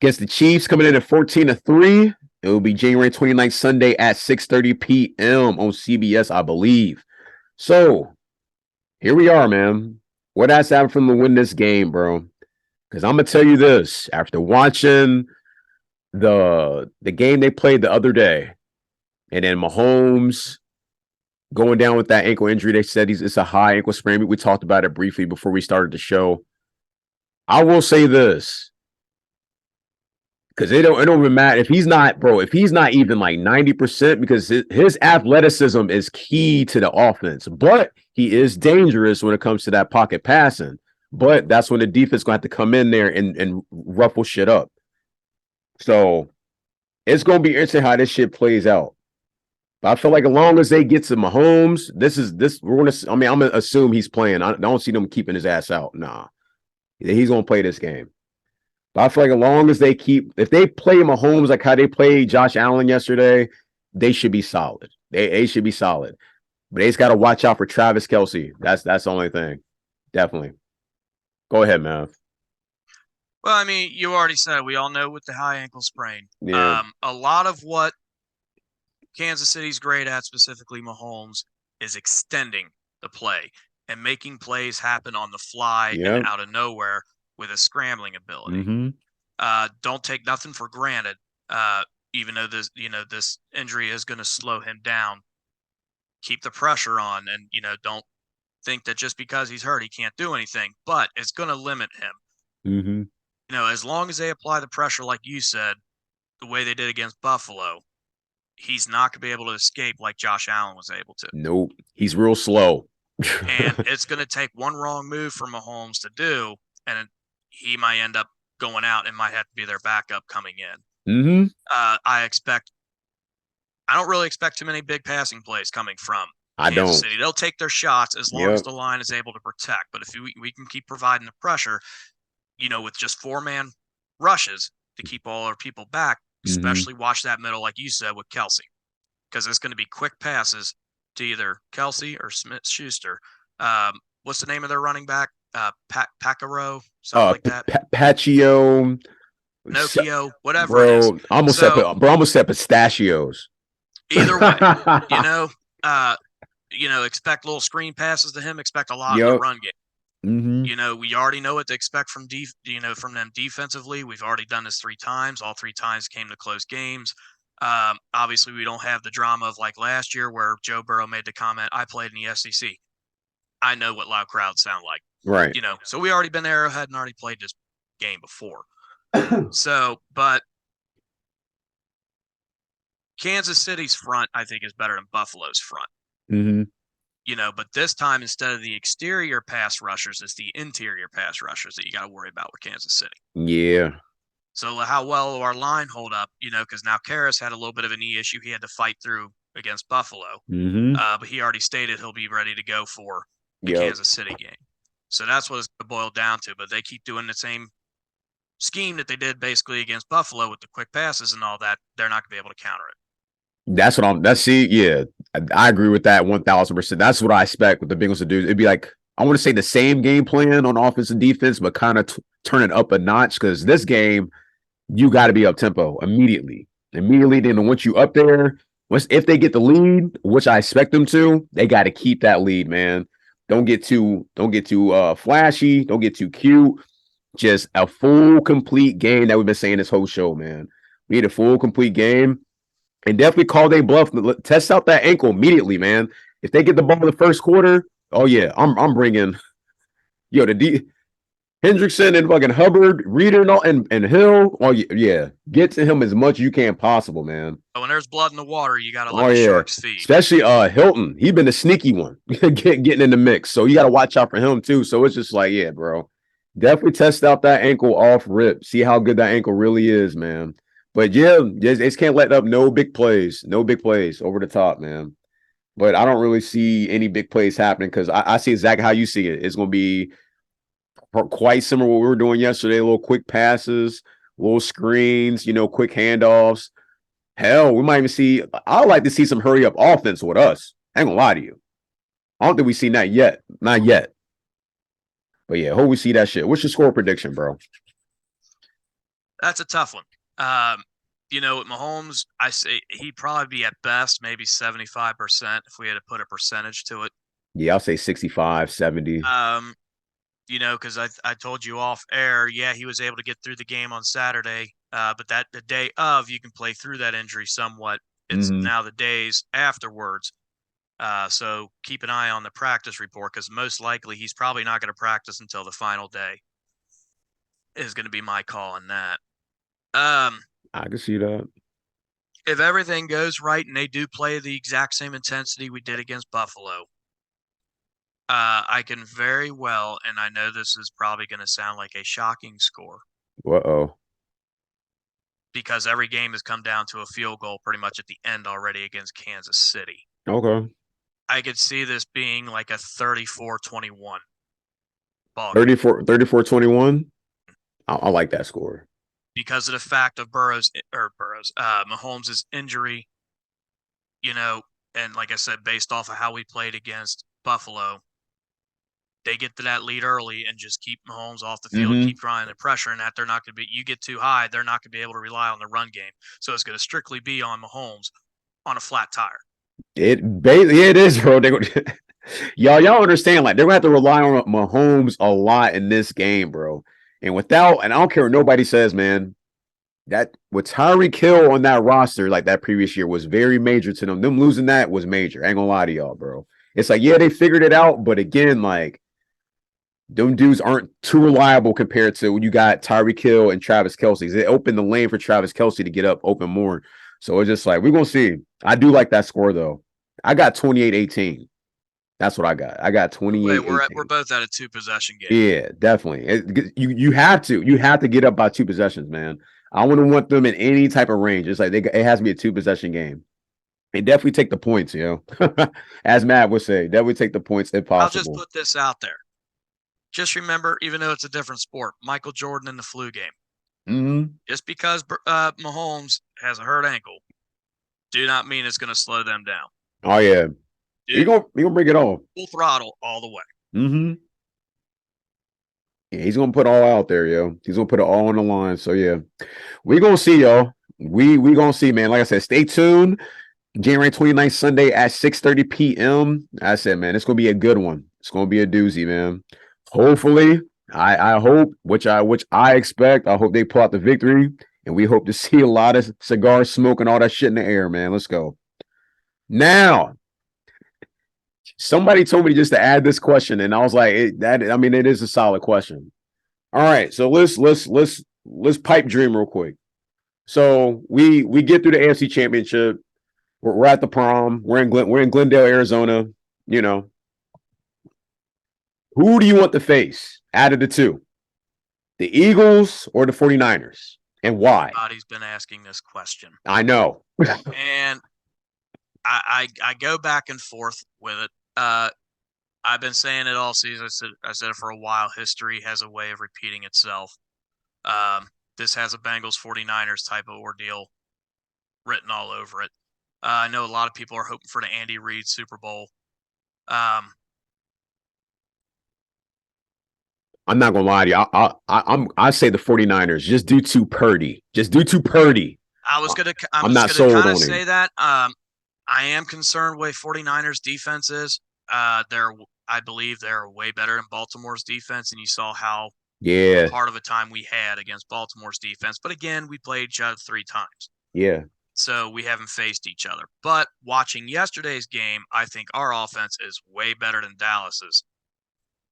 [SPEAKER 4] Against the Chiefs coming in at 14-3. It will be January 29th, Sunday at 6:30 p.m. on CBS, I believe. So here we are, man. What has happened from to win this game, bro? Because I'm going to tell you this. After watching the game they played the other day, and then Mahomes going down with that ankle injury, they said it's a high ankle sprain. We talked about it briefly before we started the show. I will say this. Because it don't even matter if he's not even like 90%, because his athleticism is key to the offense. But he is dangerous when it comes to that pocket passing. But that's when the defense is going to have to come in there and ruffle shit up. So it's going to be interesting how this shit plays out. But I feel like as long as they get to Mahomes, I'm going to assume he's playing. I don't see them keeping his ass out. Nah. He's going to play this game. But I feel like as long as if they play Mahomes like how they played Josh Allen yesterday, they should be solid. They should be solid. But they just got to watch out for Travis Kelce. That's the only thing. Definitely. Go ahead, man.
[SPEAKER 5] Well, I mean, you already said we all know with the high ankle sprain.
[SPEAKER 4] Yeah.
[SPEAKER 5] A lot of what Kansas City's great at, specifically Mahomes, is extending the play and making plays happen on the fly and out of nowhere with a scrambling ability.
[SPEAKER 4] Mm-hmm.
[SPEAKER 5] Don't take nothing for granted. Even though this injury is going to slow him down, keep the pressure on, and don't think that just because he's hurt he can't do anything. But it's going to limit him.
[SPEAKER 4] Mm-hmm.
[SPEAKER 5] As long as they apply the pressure, like you said, the way they did against Buffalo, he's not going to be able to escape like Josh Allen was able to.
[SPEAKER 4] Nope. He's real slow.
[SPEAKER 5] And it's going to take one wrong move for Mahomes to do, and he might end up going out and might have to be their backup coming in.
[SPEAKER 4] Mm-hmm.
[SPEAKER 5] I don't really expect too many big passing plays coming from
[SPEAKER 4] don't.
[SPEAKER 5] Kansas City. They'll take their shots as long as the line is able to protect. But if we can keep providing the pressure, with just 4-man rushes to keep all our people back, especially watch that middle, like you said, with Kelce, because it's going to be quick passes to either Kelce or Smith-Schuster. What's the name of their running back? Pacaro, something like that.
[SPEAKER 4] Paccio.
[SPEAKER 5] Pinocchio, whatever it is.
[SPEAKER 4] I almost said pistachios.
[SPEAKER 5] Either way, expect little screen passes to him, expect a lot in the run game.
[SPEAKER 4] Mm-hmm.
[SPEAKER 5] We already know what to expect from them defensively. We've already done this 3 times. All 3 times came to close games. Obviously, we don't have the drama of like last year where Joe Burrow made the comment, "I played in the SEC. I know what loud crowds sound like."
[SPEAKER 4] Right.
[SPEAKER 5] So we already been to Arrowhead and already played this game before. But Kansas City's front, I think, is better than Buffalo's front.
[SPEAKER 4] Mm-hmm.
[SPEAKER 5] But this time, instead of the exterior pass rushers, it's the interior pass rushers that you got to worry about with Kansas City.
[SPEAKER 4] Yeah.
[SPEAKER 5] So how well will our line hold up? Because now Karras had a little bit of a knee issue he had to fight through against Buffalo.
[SPEAKER 4] Mm-hmm.
[SPEAKER 5] But he already stated he'll be ready to go for the Kansas City game. So that's what it's going to boil down to. But they keep doing the same scheme that they did basically against Buffalo with the quick passes and all that. They're not going to be able to counter it.
[SPEAKER 4] I agree with that 1,000%. That's what I expect with the Bengals to do. It'd be like, I want to say the same game plan on offense and defense, but kind of turn it up a notch, because this game, you got to be up tempo immediately. Then once you up there, if they get the lead, which I expect them to, they got to keep that lead, man. Don't get too flashy. Don't get too cute. Just a full, complete game that we've been saying this whole show, man. We need a full, complete game. And definitely call their bluff. Test out that ankle immediately, man. If they get the ball in the first quarter, oh yeah, I'm bringing Hendrickson and fucking Hubbard, Reader and Hill. Oh yeah, get to him as much as you can possible, man.
[SPEAKER 5] When there's blood in the water, you got to let the sharks feed.
[SPEAKER 4] Especially Hilton. He's been the sneaky one getting in the mix, so you got to watch out for him too. So it's just like, yeah, bro, definitely test out that ankle off rip. See how good that ankle really is, man. But yeah, just can't let up no big plays over the top, man. But I don't really see any big plays happening, because I see exactly how you see it. It's going to be quite similar to what we were doing yesterday. Little quick passes, little screens, quick handoffs. Hell, we might even see – I would like to see some hurry-up offense with us. I ain't going to lie to you. I don't think we've seen that yet. Not yet. But yeah, hope we see that shit. What's your score prediction, bro?
[SPEAKER 5] That's a tough one. With Mahomes, I say he'd probably be at best maybe 75% if we had to put a percentage to it.
[SPEAKER 4] Yeah, I'll say 65, 70.
[SPEAKER 5] Because I told you off air, he was able to get through the game on Saturday, but the day of, you can play through that injury somewhat. It's now the days afterwards. So keep an eye on the practice report, because most likely he's probably not going to practice until the final day is going to be my call on that.
[SPEAKER 4] I can see that.
[SPEAKER 5] If everything goes right and they do play the exact same intensity we did against Buffalo, I can very well, and I know this is probably going to sound like a shocking score.
[SPEAKER 4] Uh-oh.
[SPEAKER 5] Because every game has come down to a field goal pretty much at the end already against Kansas City.
[SPEAKER 4] Okay.
[SPEAKER 5] I could see this being like a 34-21 ball.
[SPEAKER 4] 34-21? I like that score.
[SPEAKER 5] Because of the fact of Mahomes' injury, and like I said, based off of how we played against Buffalo, they get to that lead early and just keep Mahomes off the field, keep trying the pressure, and that they're not going to be. You get too high, they're not going to be able to rely on the run game. So it's going to strictly be on Mahomes on a flat tire.
[SPEAKER 4] It is, bro. Y'all understand? Like they're gonna have to rely on Mahomes a lot in this game, bro. And I don't care what nobody says, man. That with Tyreek Hill on that roster, like that previous year, was very major to them. Them losing that was major. I ain't gonna lie to y'all, bro. It's like, yeah, they figured it out, but again, like them dudes aren't too reliable compared to when you got Tyreek Hill and Travis Kelce. They opened the lane for Travis Kelce to get up open more. So it's just like we're gonna see. I do like that score though. I got 28-18. That's what I got. I got 28.
[SPEAKER 5] We're both at a 2-possession game.
[SPEAKER 4] Yeah, definitely. You have to get up by 2 possessions, man. I wouldn't want them in any type of range. It's like it has to be a 2-possession game. And definitely take the points, as Matt would say, definitely take the points if possible.
[SPEAKER 5] I'll just put this out there. Just remember, even though it's a different sport, Michael Jordan in the flu game.
[SPEAKER 4] Mm-hmm.
[SPEAKER 5] Just because Mahomes has a hurt ankle, do not mean it's going to slow them down.
[SPEAKER 4] Oh yeah, you're gonna bring it on
[SPEAKER 5] full throttle all the way.
[SPEAKER 4] Mm-hmm. Yeah, he's gonna put all out there, yo. He's gonna put it all on the line. So yeah, we're gonna see, y'all. We gonna see, man. Like I said, stay tuned. January 29th, Sunday at 6:30 p.m. I said, man, it's gonna be a good one. It's gonna be a doozy, man. Hopefully, I hope, which I expect. I hope they pull out the victory, and we hope to see a lot of cigar smoke and all that shit in the air, man. Let's go. Now, somebody told me just to add this question, and I was like, it is a solid question. All right, so let's pipe dream real quick. So we get through the AFC Championship. We're at the prom. We're in Glendale, Arizona. Who do you want to face out of the two? The Eagles or the 49ers? And why?
[SPEAKER 5] Everybody's been asking this question.
[SPEAKER 4] I know.
[SPEAKER 5] And I go back and forth with it. I've been saying it all season. I said it for a while. History has a way of repeating itself. This has a Bengals 49ers type of ordeal written all over it. I know a lot of people are hoping for the Andy Reid Super Bowl.
[SPEAKER 4] I'm not gonna lie to you. I say the 49ers just due to Purdy.
[SPEAKER 5] I'm not sold on say that. I am concerned with 49ers defenses. I believe they're way better than Baltimore's defense, and you saw how part of a time we had against Baltimore's defense. But again, we played each other 3 times.
[SPEAKER 4] Yeah.
[SPEAKER 5] So we haven't faced each other. But watching yesterday's game, I think our offense is way better than Dallas's.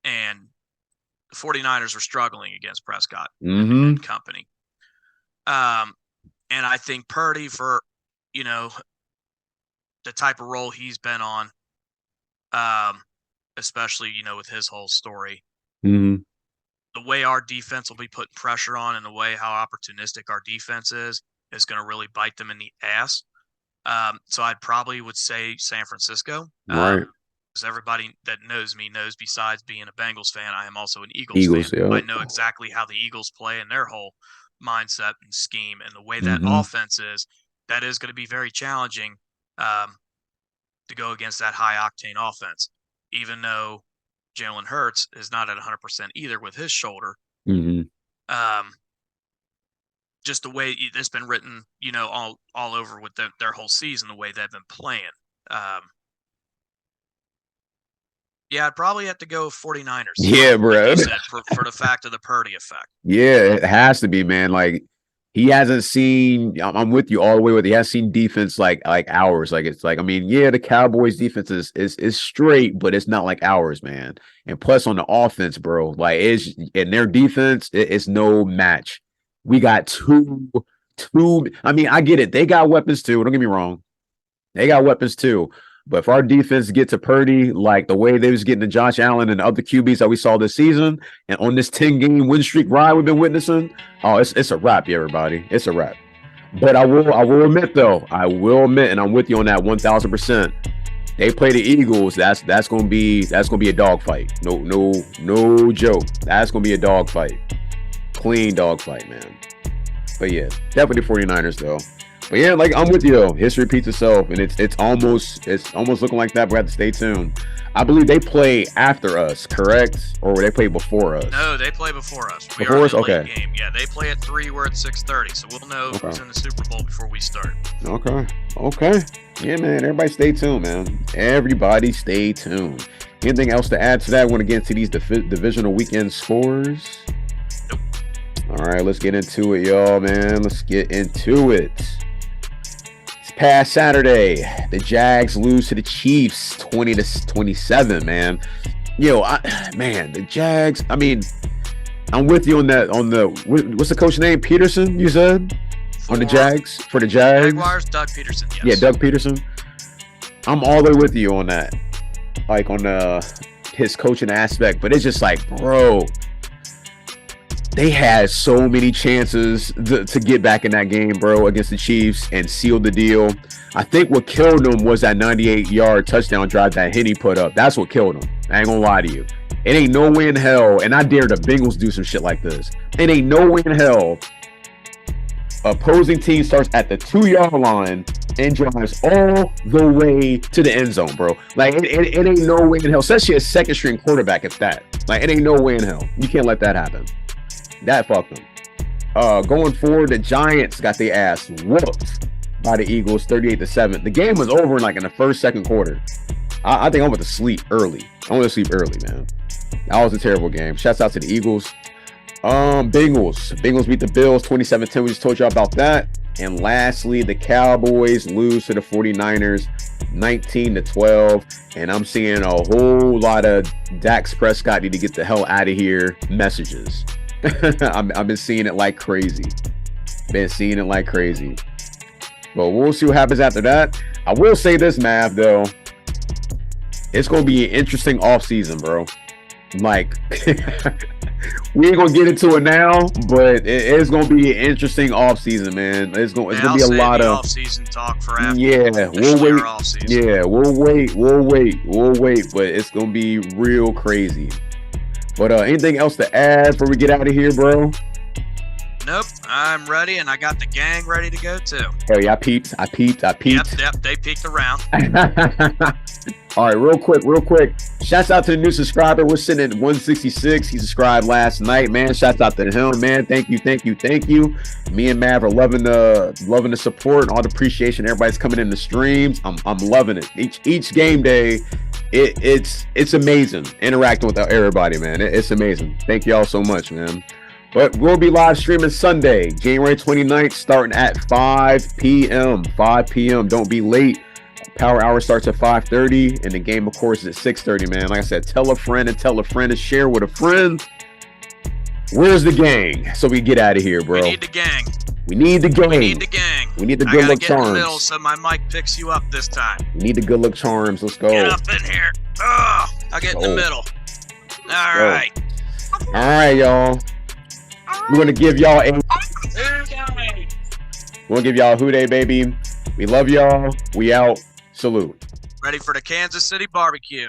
[SPEAKER 5] And the 49ers were struggling against Prescott and company. And I think Purdy, for, the type of role he's been on, especially, with his whole story, the way our defense will be putting pressure on and the way how opportunistic our defense is going to really bite them in the ass. So I probably would say San Francisco.
[SPEAKER 4] Right.
[SPEAKER 5] Because everybody that knows me knows, besides being a Bengals fan, I am also an Eagles fan.
[SPEAKER 4] Yeah.
[SPEAKER 5] I know exactly how the Eagles play and their whole mindset and scheme and the way that offense is. That is going to be very challenging to go against that high-octane offense, even though Jalen Hurts is not at 100% either with his shoulder. Just the way it's been written, all over with their whole season, the way they've been playing. Yeah, I'd probably have to go 49ers.
[SPEAKER 4] Yeah, bro.
[SPEAKER 5] Like you said, for the fact of the Purdy effect.
[SPEAKER 4] Yeah, it has to be, man. Like, he hasn't seen, I'm with you all the way with, he has seen defense like ours. Like, it's like, the Cowboys defense is straight, but it's not like ours, man. And plus on the offense, bro, like, in their defense, it's no match. We got two. I get it. They got weapons too. Don't get me wrong. They got weapons too. But if our defense gets to Purdy, like the way they was getting to Josh Allen and the other QBs that we saw this season, and on this 10-game win streak ride we've been witnessing, it's a wrap, everybody. It's a wrap. But I will admit, though, and I'm with you on that 1,000%. They play the Eagles. That's gonna be a dogfight. No joke. That's gonna be a dogfight. Clean dogfight, man. But yeah, definitely 49ers though. But yeah, like I'm with you though. History repeats itself, and it's almost looking like that. We have to stay tuned. I believe they play after us, correct? Or they play before us?
[SPEAKER 5] No, they play before us. We
[SPEAKER 4] Before
[SPEAKER 5] are
[SPEAKER 4] us?
[SPEAKER 5] in the late
[SPEAKER 4] Okay.
[SPEAKER 5] game. Yeah, they play at 3. We're at 6:30, so we'll know who's in the Super Bowl before we start.
[SPEAKER 4] Okay. Yeah, man. Everybody stay tuned, man. Everybody stay tuned. Anything else to add to that? Want to get into these divisional weekend scores?
[SPEAKER 5] Nope.
[SPEAKER 4] All right, let's get into it, y'all, man. Let's get into it. Past Saturday, the Jags lose to the Chiefs 20-27, man. The Jags, I mean, I'm with you on that. What's the coach name? Peterson, you said? On the Jags? For the Jags?
[SPEAKER 5] Jaguars, Doug Peterson, yes.
[SPEAKER 4] Yeah, Doug Peterson. I'm all the way with you on that. Like on his coaching aspect, but it's just like, bro, they had so many chances to get back in that game, bro, against the Chiefs and seal the deal. I think what killed them was that 98-yard touchdown drive that Henny put up. That's what killed them. I ain't gonna lie to you. It ain't no way in hell, and I dare the Bengals do some shit like this. It ain't no way in hell opposing team starts at the 2-yard line and drives all the way to the end zone, bro. Like, it ain't no way in hell. Especially a second-string quarterback at that. Like, it ain't no way in hell. You can't let that happen. That fucked them. Going forward, the Giants got their ass whooped by the Eagles, 38-7. The game was over in the first, second quarter. I think I went to sleep early. Man. That was a terrible game. Shouts out to the Eagles. Bengals beat the Bills 27-10. We just told you about that. And lastly, the Cowboys lose to the 49ers 19-12. And I'm seeing a whole lot of Dak Prescott need to get the hell out of here messages. I've been seeing it like crazy. But we'll see what happens after that. I will say this, Mav, though. It's going to be an interesting offseason, bro. Like, we ain't going to get into it now, but it's going to be an interesting offseason, man. It's going to be a lot of
[SPEAKER 5] offseason talk for after.
[SPEAKER 4] Yeah, we'll wait.
[SPEAKER 5] Off-season.
[SPEAKER 4] Yeah, we'll wait. But it's going to be real crazy. But anything else to add before we get out of here, bro?
[SPEAKER 5] Nope, I'm ready, and I got the gang ready to go too.
[SPEAKER 4] Hell yeah, I peeped.
[SPEAKER 5] Yep, they peeked around.
[SPEAKER 4] All right, real quick. Shouts out to the new subscriber. We're sitting at 166. He subscribed last night, man. Shouts out to him, man. Thank you. Me and Mav are loving the support and all the appreciation. Everybody's coming in the streams. I'm loving it. Each game day, it's amazing interacting with everybody, man. It's amazing. Thank you all so much, man. But we'll be live streaming Sunday, January 29th, starting at 5 p.m. 5 p.m. Don't be late. Power hour starts at 5:30, and the game, of course, is at 6:30, man. Like I said, tell a friend and share with a friend. Where's the gang? So we get out of here, bro.
[SPEAKER 5] We need the gang.
[SPEAKER 4] We need the gang. We need the good luck
[SPEAKER 5] I gotta get in the
[SPEAKER 4] charms.
[SPEAKER 5] middle so my mic picks you up this time.
[SPEAKER 4] We need the good luck charms. Let's go.
[SPEAKER 5] Get up in here. Oh, I'll get in the middle. All right.
[SPEAKER 4] All right, y'all. We're gonna give y'all a who day, baby. We love y'all. We out. Salute.
[SPEAKER 5] Ready for the Kansas City barbecue.